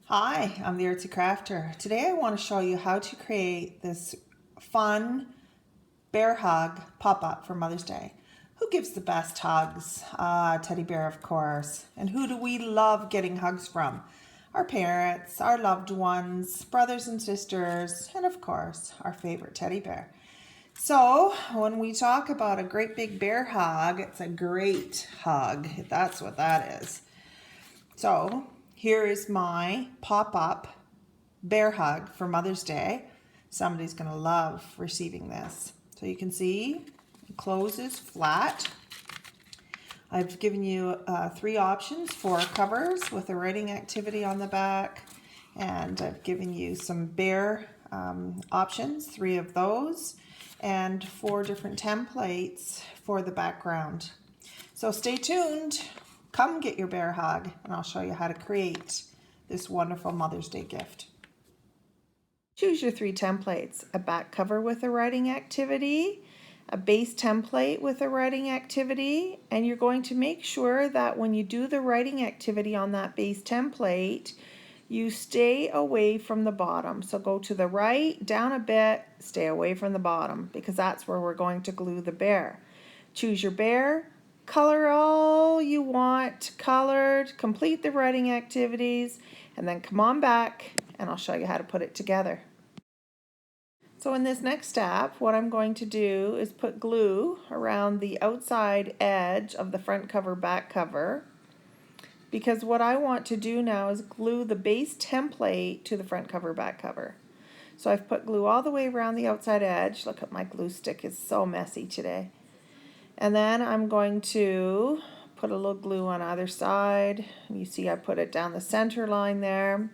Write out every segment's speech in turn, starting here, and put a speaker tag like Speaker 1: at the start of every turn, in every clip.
Speaker 1: Hi, I'm the Artsy Crafter. Today I want to show you how to create this fun bear hug pop-up for Mother's Day. Who gives the best hugs? Teddy bear, of course. And who do we love getting hugs from? Our parents, our loved ones, brothers and sisters, and of course, our favorite teddy bear. So when we talk about a great big bear hug, it's a great hug. That's what that is. So here is my pop-up bear hug for Mother's Day. Somebody's going to love receiving this. So you can see it closes flat. I've given you 3 options for covers with a writing activity on the back, and I've given you some bear options, 3 of those, and 4 different templates for the background. So stay tuned. Come get your bear hug, and I'll show you how to create this wonderful Mother's Day gift. Choose your 3 templates: a back cover with a writing activity, a base template with a writing activity, and you're going to make sure that when you do the writing activity on that base template, you stay away from the bottom. So go to the right, down a bit, stay away from the bottom, because that's where we're going to glue the bear. Choose your bear, color all you want colored, complete the writing activities, and then come on back and I'll show you how to put it together. So in this next step, what I'm going to do is put glue around the outside edge of the front cover, back cover, because what I want to do now is glue the base template to the front cover, back cover. So I've put glue all the way around the outside edge. Look at my glue stick, is so messy today. And then I'm going to put a little glue on either side. You see I put it down the center line there.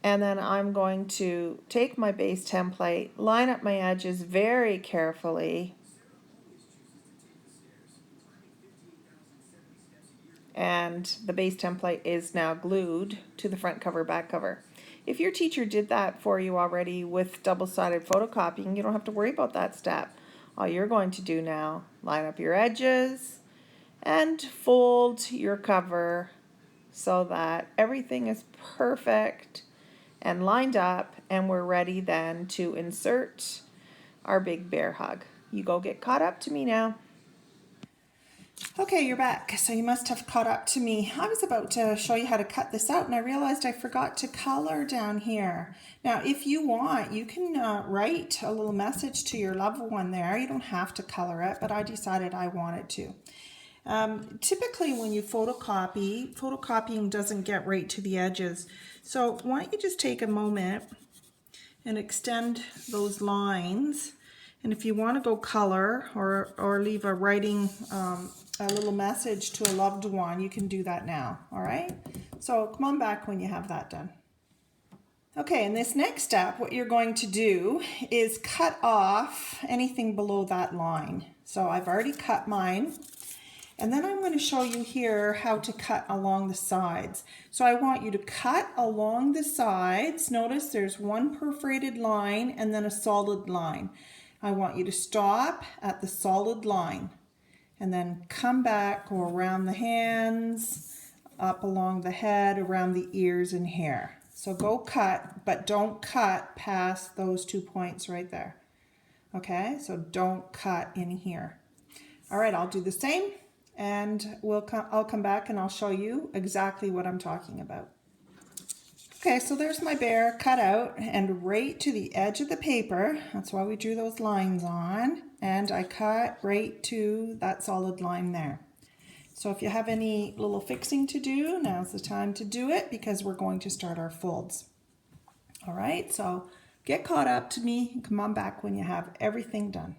Speaker 1: And then I'm going to take my base template, line up my edges very carefully, and the base template is now glued to the front cover, back cover. If your teacher did that for you already with double-sided photocopying, you don't have to worry about that step. All you're going to do now, line up your edges and fold your cover so that everything is perfect and lined up, and we're ready then to insert our big bear hug. You go get caught up to me now. Okay, you're back. So you must have caught up to me. I was about to show you how to cut this out and I realized I forgot to color down here. Now, if you want, you can write a little message to your loved one there. You don't have to color it, but I decided I wanted to. Typically when you photocopy, photocopying doesn't get right to the edges. So why don't you just take a moment and extend those lines. And if you want to go color or leave a writing, a little message to a loved one, you can do that now, all right? So come on back when you have that done. Okay, in this next step, what you're going to do is cut off anything below that line. So I've already cut mine. And then I'm going to show you here how to cut along the sides. So I want you to cut along the sides. Notice there's one perforated line and then a solid line. I want you to stop at the solid line and then come back, go around the hands, up along the head, around the ears and hair. So go cut, but don't cut past those 2 points right there. Okay, so don't cut in here. All right, I'll do the same. And I'll come back and I'll show you exactly what I'm talking about. Okay, so there's my bear cut out and right to the edge of the paper. That's why we drew those lines on. And I cut right to that solid line there. So if you have any little fixing to do, now's the time to do it because we're going to start our folds. All right, so get caught up to me and come on back when you have everything done.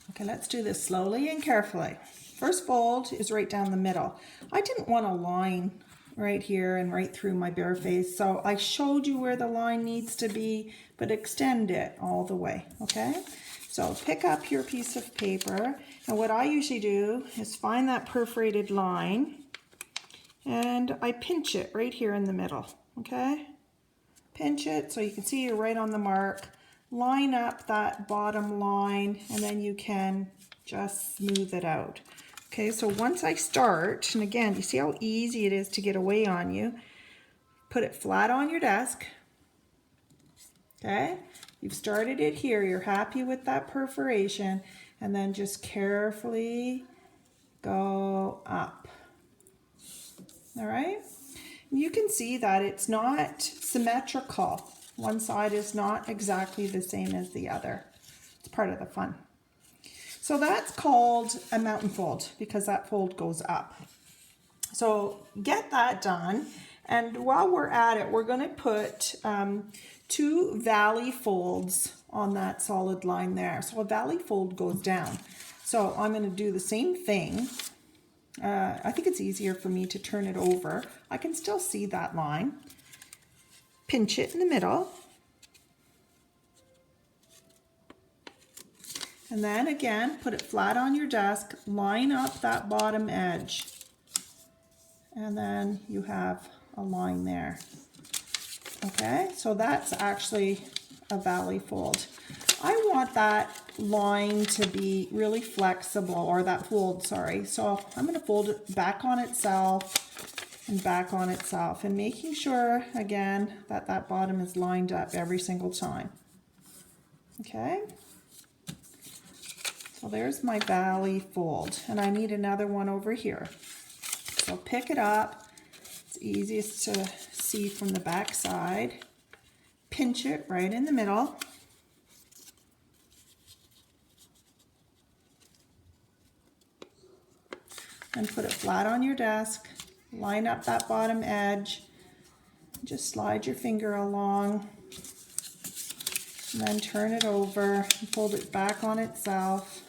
Speaker 1: Okay, let's do this slowly and carefully. First fold is right down the middle. I didn't want a line right here and right through my bear face, so I showed you where the line needs to be, but extend it all the way, okay? So pick up your piece of paper, and what I usually do is find that perforated line, and I pinch it right here in the middle, okay? Pinch it so you can see you're right on the mark. Line up that bottom line, and then you can just smooth it out. Okay, so once I start, and again, you see how easy it is to get away on you. put it flat on your desk. Okay, you've started it here, you're happy with that perforation, and then just carefully go up. All right, you can see that it's not symmetrical. One side is not exactly the same as the other. It's part of the fun. So that's called a mountain fold because that fold goes up. So get that done. And while we're at it, we're going to put 2 valley folds on that solid line there. So a valley fold goes down. So I'm going to do the same thing. I think it's easier for me to turn it over. I can still see that line. Pinch it in the middle. And then again, put it flat on your desk, line up that bottom edge. And then you have a line there. Okay, so that's actually a valley fold. I want that line to be really flexible, or that fold, sorry. So I'm going to fold it back on itself and back on itself, and making sure again that that bottom is lined up every single time. Okay. So there's my valley fold, and I need another one over here. So pick it up. It's easiest to see from the back side. Pinch it right in the middle. And put it flat on your desk. Line up that bottom edge. Just slide your finger along. And then turn it over and fold it back on itself.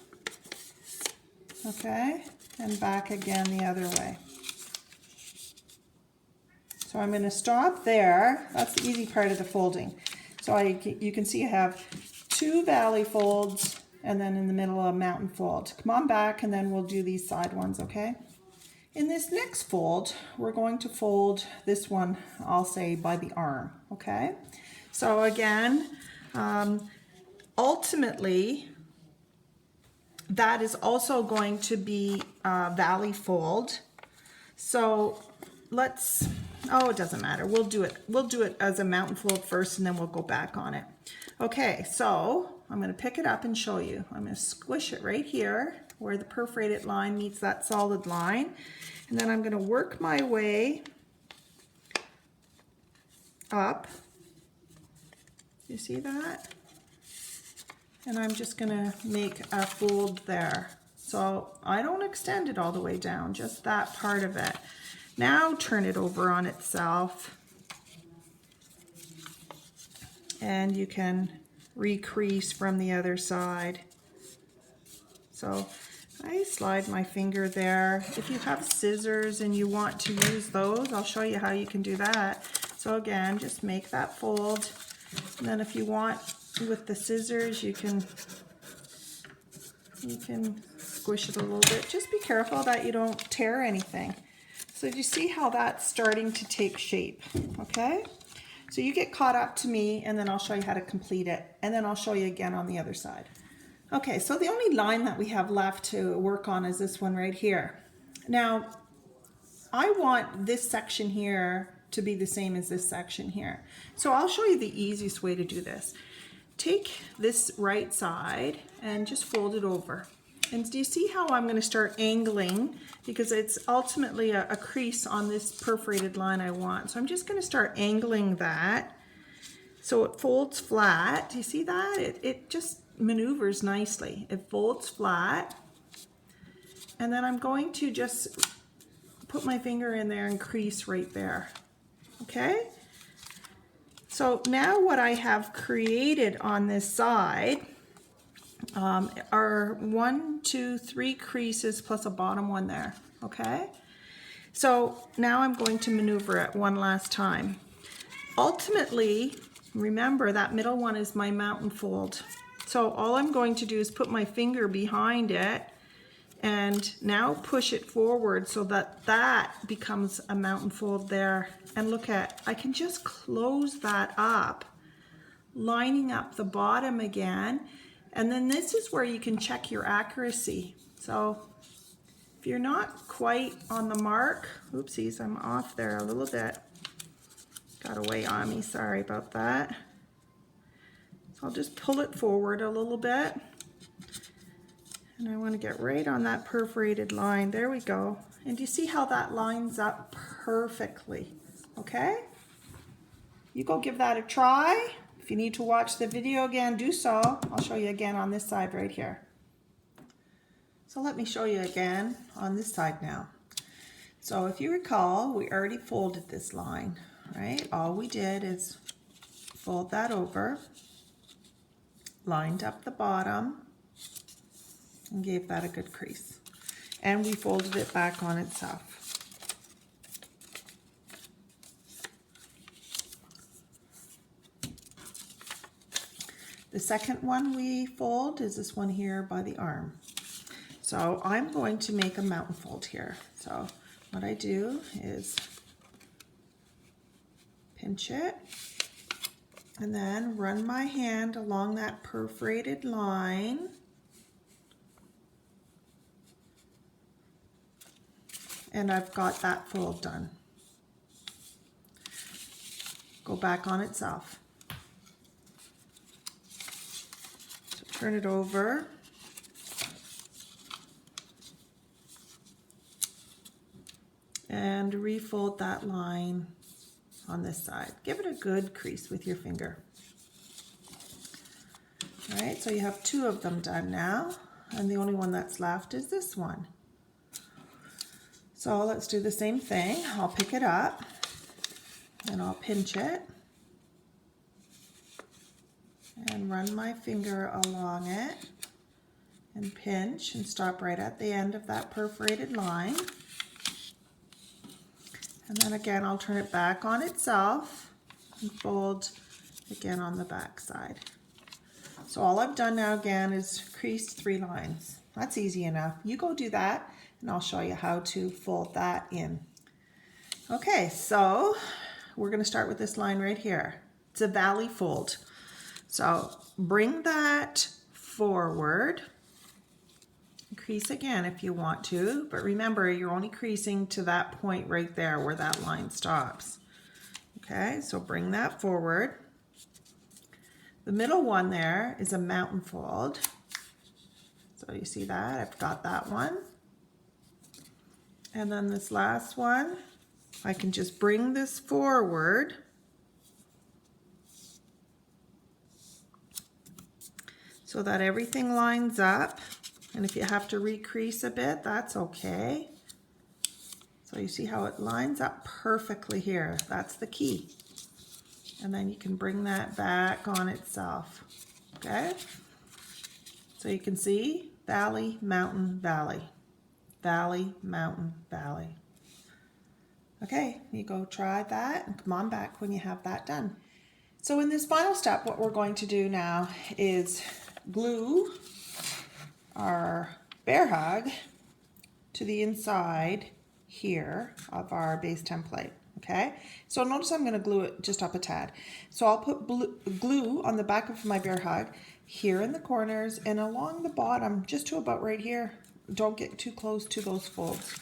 Speaker 1: Okay, and back again the other way. So I'm going to stop there. That's the easy part of the folding. So you can see I have 2 valley folds and then in the middle a mountain fold. Come on back and then we'll do these side ones, okay? In this next fold, we're going to fold this one, I'll say, by the arm, okay? So again, ultimately, that is also going to be a valley fold. So let's, oh, it doesn't matter. We'll do it as a mountain fold first, and then we'll go back on it. Okay, so I'm going to pick it up and show you. I'm going to squish it right here where the perforated line meets that solid line. And then I'm going to work my way up. You see that? And I'm just going to make a fold there. So I don't extend it all the way down, just that part of it. Now turn it over on itself. And you can recrease from the other side. So I slide my finger there. If you have scissors and you want to use those, I'll show you how you can do that. So again, just make that fold. And then if you want with the scissors, you can squish it a little bit. Just be careful that you don't tear anything. So do you see how that's starting to take shape? Okay? So you get caught up to me, and then I'll show you how to complete it. And then I'll show you again on the other side. Okay, so the only line that we have left to work on is this one right here. Now, I want this section here to be the same as this section here. So I'll show you the easiest way to do this. Take this right side and just fold it over. And do you see how I'm going to start angling? Because it's ultimately a crease on this perforated line I want. So I'm just going to start angling that so it folds flat. Do you see that? It just maneuvers nicely. It folds flat. And then I'm going to just put my finger in there and crease right there. Okay? So now what I have created on this side are 1, 2, 3 creases plus a bottom one there. Okay? So now I'm going to maneuver it one last time. Ultimately, remember that middle one is my mountain fold. So all I'm going to do is put my finger behind it and now push it forward so that that becomes a mountain fold there. And look at, I can just close that up, lining up the bottom again. And then this is where you can check your accuracy. So if you're not quite on the mark, oopsies, I'm off there a little bit. got away on me, sorry about that. So I'll just pull it forward a little bit. And I want to get right on that perforated line. There we go. And do you see how that lines up perfectly? Okay? You go give that a try. If you need to watch the video again, do so. I'll show you again on this side right here. So let me show you again on this side now. So if you recall, we already folded this line, right? All we did is fold that over, lined up the bottom, and gave that a good crease. And we folded it back on itself. The second one we fold is this one here by the arm. So I'm going to make a mountain fold here. So what I do is pinch it and then run my hand along that perforated line. And I've got that fold done. Go back on itself. So turn it over. And refold that line on this side. Give it a good crease with your finger. All right, so you have two of them done now, and the only one that's left is this one. So let's do the same thing. I'll pick it up and I'll pinch it and run my finger along it and pinch and stop right at the end of that perforated line. And then again, I'll turn it back on itself and fold again on the back side. So all I've done now again is crease 3 lines. That's easy enough. You go do that and I'll show you how to fold that in. Okay, so we're going to start with this line right here. It's a valley fold. So bring that forward. Crease again if you want to, but remember you're only creasing to that point right there where that line stops. Okay, so bring that forward. The middle one there is a mountain fold. So you see that? I've got that one. And then this last one, I can just bring this forward. So that everything lines up. And if you have to recrease a bit, that's okay. So you see how it lines up perfectly here. That's the key. And then you can bring that back on itself. Okay? So you can see valley, mountain, valley. Valley, mountain, valley. Okay, you go try that and come on back when you have that done. So in this final step, what we're going to do now is glue our bear hug to the inside here of our base template. Okay, so notice I'm going to glue it just up a tad. So I'll put glue on the back of my bear hug here in the corners and along the bottom just to about right here. Don't get too close to those folds.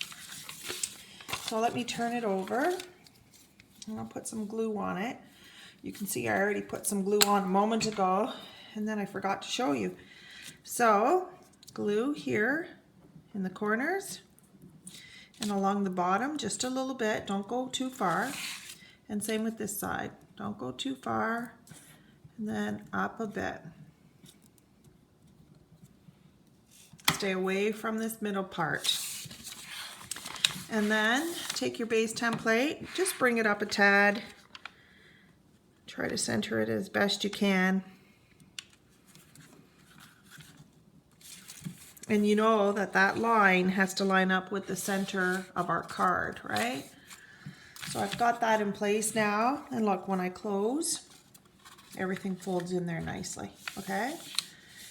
Speaker 1: So let me turn it over and I'll put some glue on it. You can see I already put some glue on a moment ago and then I forgot to show you. So glue here in the corners and along the bottom just a little bit. Don't go too far. And same with this side. Don't go too far. And then up a bit. Stay away from this middle part. And then take your base template, just bring it up a tad. Try to center it as best you can. And you know that that line has to line up with the center of our card, right? So I've got that in place now. And look, when I close, everything folds in there nicely, okay?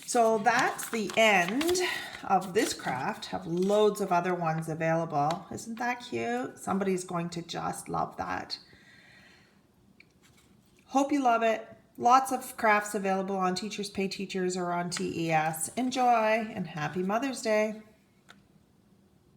Speaker 1: So that's the end of this craft. Have loads of other ones available. Isn't that cute? Somebody's going to just love that. Hope you love it. Lots of crafts available on Teachers Pay Teachers or on TES. Enjoy and happy Mother's Day.